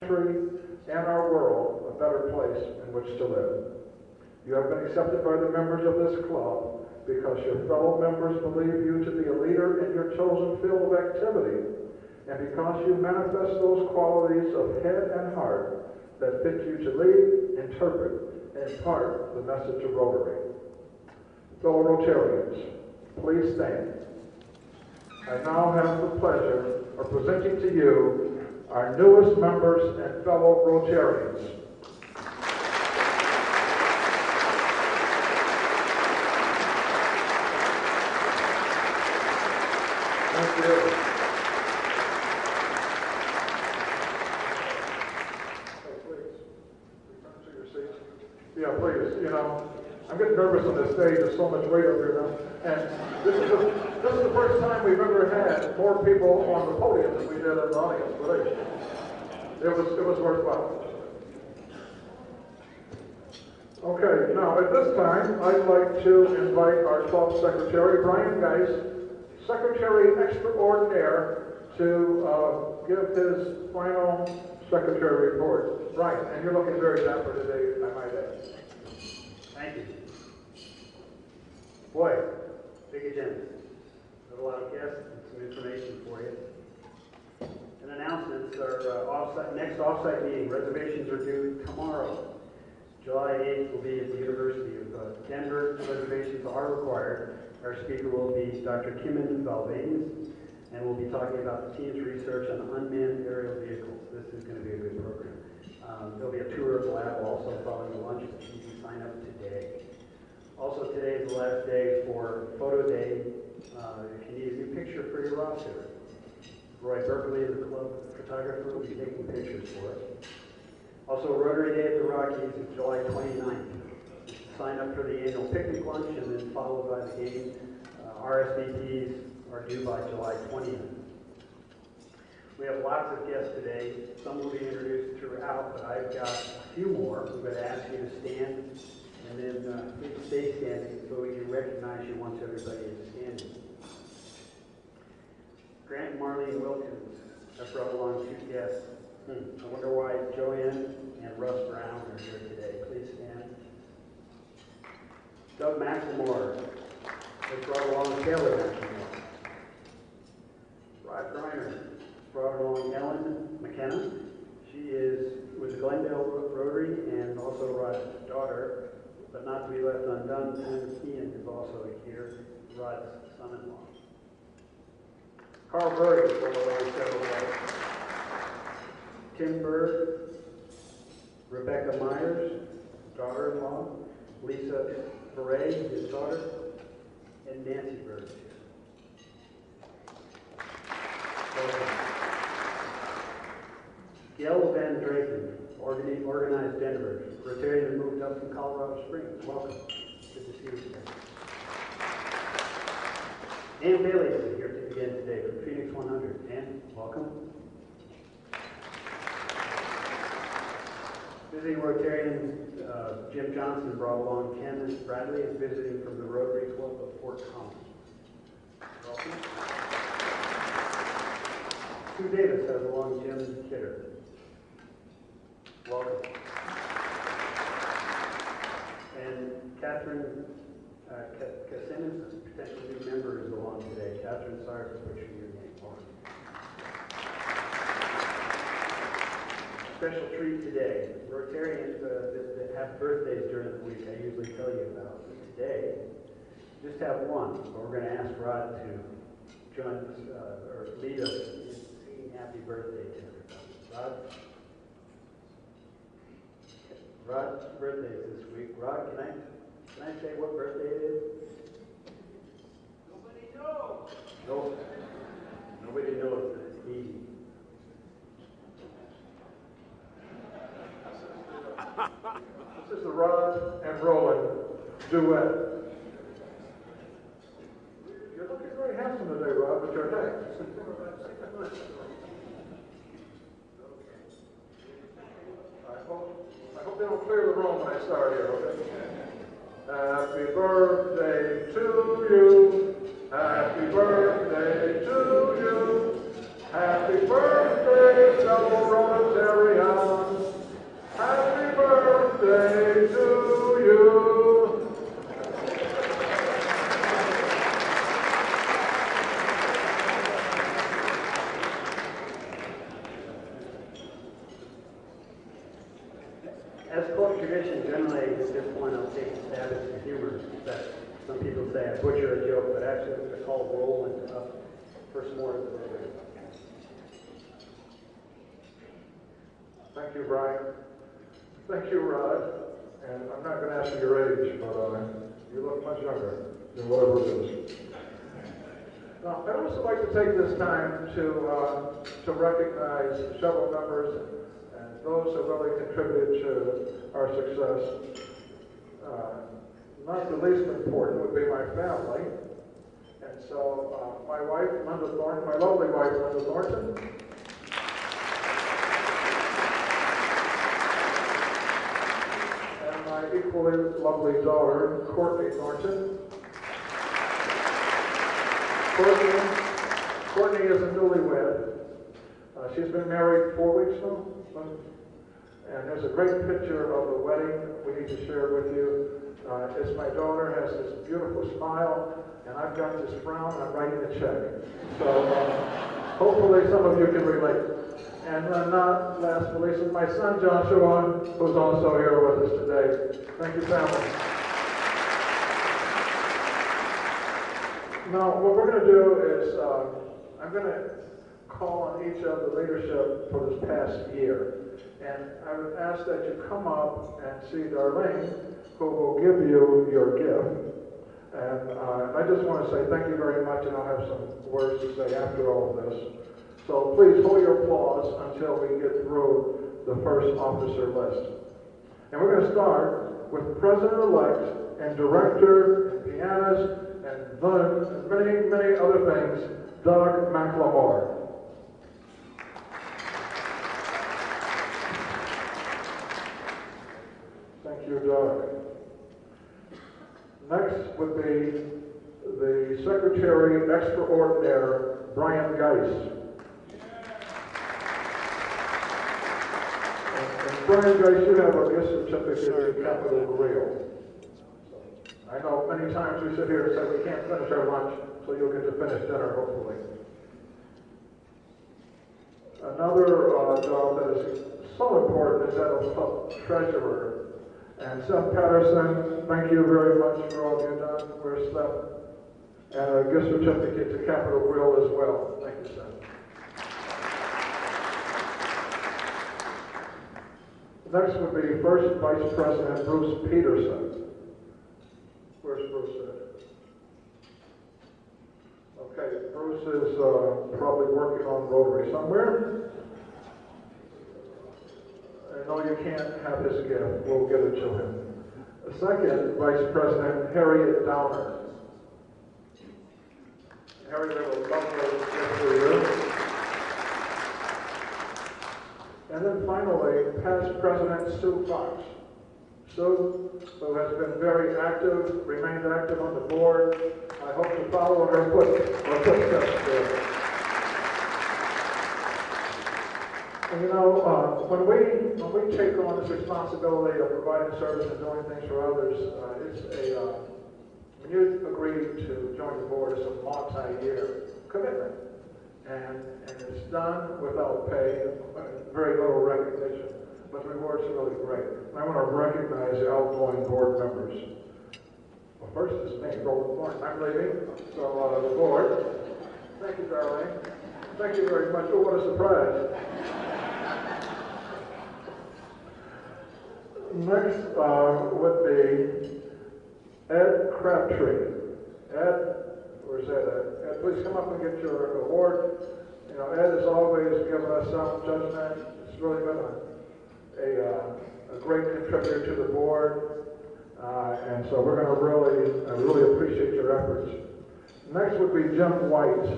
country and our world a better place in which to live. You have been accepted by the members of this club because your fellow members believe you to be a leader in your chosen field of activity, and because you manifest those qualities of head and heart that fit you to lead, interpret, and impart the message of Rotary. Fellow Rotarians, please stand. I now have the pleasure of presenting to you our newest members and fellow Rotarians. Thank you. Hey, please, return to your seats. Yeah, please, I'm getting nervous on this stage. There's so much weight up here now. And this is the first time we've ever had more people on the podium than we did in the audience today. It was worthwhile. Okay, now at this time, I'd like to invite our club secretary, Brian Geis, Secretary Extraordinaire, to give his final secretary report. Brian, and you're looking very dapper today, I might add. Thank you. Boy, big agenda. Have a lot of guests and some information for you. And announcements are next offsite meeting. Reservations are due tomorrow. July 8th will be at the University of Denver. Reservations are required. Our speaker will be Dr. Kimon Valvanes, and we'll be talking about the team's research on unmanned aerial vehicles. This is going to be a good program. There'll be a tour of the lab also following the lunch, but you can sign up today. Also, today is the last day for photo day. If you need a new picture for your roster, Roy Berkeley, the club photographer, will be taking pictures for us. Also, Rotary Day at the Rockies is July 29th. Sign up for the annual picnic lunch and then followed by the game. RSVPs are due by July 20th. We have lots of guests today. Some will be introduced throughout, but I've got a few more. I'm going to ask you to stand, and then please stay standing so we can recognize you once everybody is standing. Grant and Marlene Wilkins have brought along two guests. I wonder why Joanne and Russ Brown are here today. Please stand. Doug McLemore has brought along Taylor McLemore. Rod Griner brought along Ellen McKenna. She is with the Glendale Rotary and also Rod's daughter, but not to be left undone, Tim Kean is also here, Rod's son-in-law. Carl Berg is brought along several guys. Tim Berg, Rebecca Myers, daughter-in-law, Lisa Beret, his daughter, and Nancy Berg is here. Gail Van Draken, organized Denver, Rotarian and moved up from Colorado Springs. Welcome. Good to see you today. Ann Bailey is here again today from Phoenix 100. Ann, welcome. Visiting Rotarian Jim Johnson brought along Ken Bradley, is visiting from the Rotary Club of Fort Collins. Welcome. Sue Davis has along Jim Kidder. Welcome. And Catherine Cassinis, a potential new member, is along today. Catherine, sorry for pushing your name forward. Special treat today. Rotarians that have birthdays during the week, I usually tell you about. But today, just have one. But we're going to ask Rod to join us or lead us in singing happy birthday to everybody. Rod's birthday is this week. Rod, can I say what birthday it is? Nobody knows. Nope. Nobody knows. It's easy. This is the Rod and Roland duet. You're looking very handsome today, Rod, but you're okay. I hope they don't clear the room when I start here, okay? Happy birthday to you. Happy birthday to you. Happy birthday, fellow Rotarians. As court tradition, generally at this point I'll take a stab at some humor. That some people say I butcher a joke, but actually I'm going to call Roland up for some more of the program. Thank you, Brian. Thank you, Rod. And I'm not going to ask you your age, but you look much younger than whatever it is. Now, I'd also like to take this time to recognize several members and those who really contributed to our success. Not the least important would be my family. And so my wife, Linda Thornton, my lovely wife, Linda Thornton. And my equally lovely daughter, Courtney Thornton. Courtney is a newlywed. She's been married 4 weeks now. And there's a great picture of the wedding we need to share with you. It's my daughter, has this beautiful smile, and I've got this frown, I'm writing a check. So hopefully some of you can relate. And not last but least, my son Joshua, who's also here with us today. Thank you, family. Now, what we're going to do is, I'm going to call on each of the leadership for this past year. And I would ask that you come up and see Darlene, who will give you your gift. And I just want to say thank you very much, and I'll have some words to say after all of this. So please hold your applause until we get through the first officer list. And we're going to start with President-elect and Director, and pianist, and many, many other things, Doug McLemore. Thank you, Doug. Next would be the Secretary Extraordinaire, Brian Geis. And Brian Geis, you have a gift certificate to Capitol Grill. I know many times we sit here and say we can't finish our lunch, so you'll get to finish dinner, hopefully. Another job that is so important is that of treasurer. And Seth Patterson, thank you very much for all you've done. Where's Seth? And a gift certificate to Capitol Grill as well. Thank you, Seth. Next would be First Vice President Bruce Peterson. Where's Bruce at? Okay, Bruce is probably working on Rotary somewhere. No, you can't have his gift. We'll get it to him. The second Vice President, Harriet Downer. Harriet, I will love gift for you. And then finally, past President Sue Fox. Sue, who has been very active, remained active on the board. I hope to follow her footsteps there. And you know, when we take on this responsibility of providing service and doing things for others, when you agree to join the board, it's a multi-year commitment. And it's done without pay, very little recognition, but the rewards are really great. And I want to recognize the outgoing board members. Well, first is me, Roland Thornton. I'm leaving, so the board. Thank you, Darlene. Thank you very much. Oh, what a surprise. Next would be Ed Crabtree. Ed, where's Ed? Ed, please come up and get your award. You know, Ed has always given us sound judgment. It's really been a great contributor to the board. And so we're going to really appreciate your efforts. Next would be Jim White.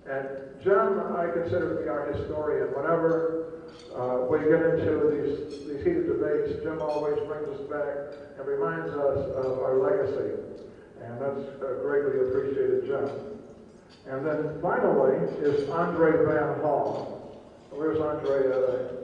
And Jim, I consider to be our historian. Whenever we get into these heated debates, Jim always brings us back and reminds us of our legacy. And that's greatly appreciated, Jim. And then finally is Andre Van Hall. Where's Andre?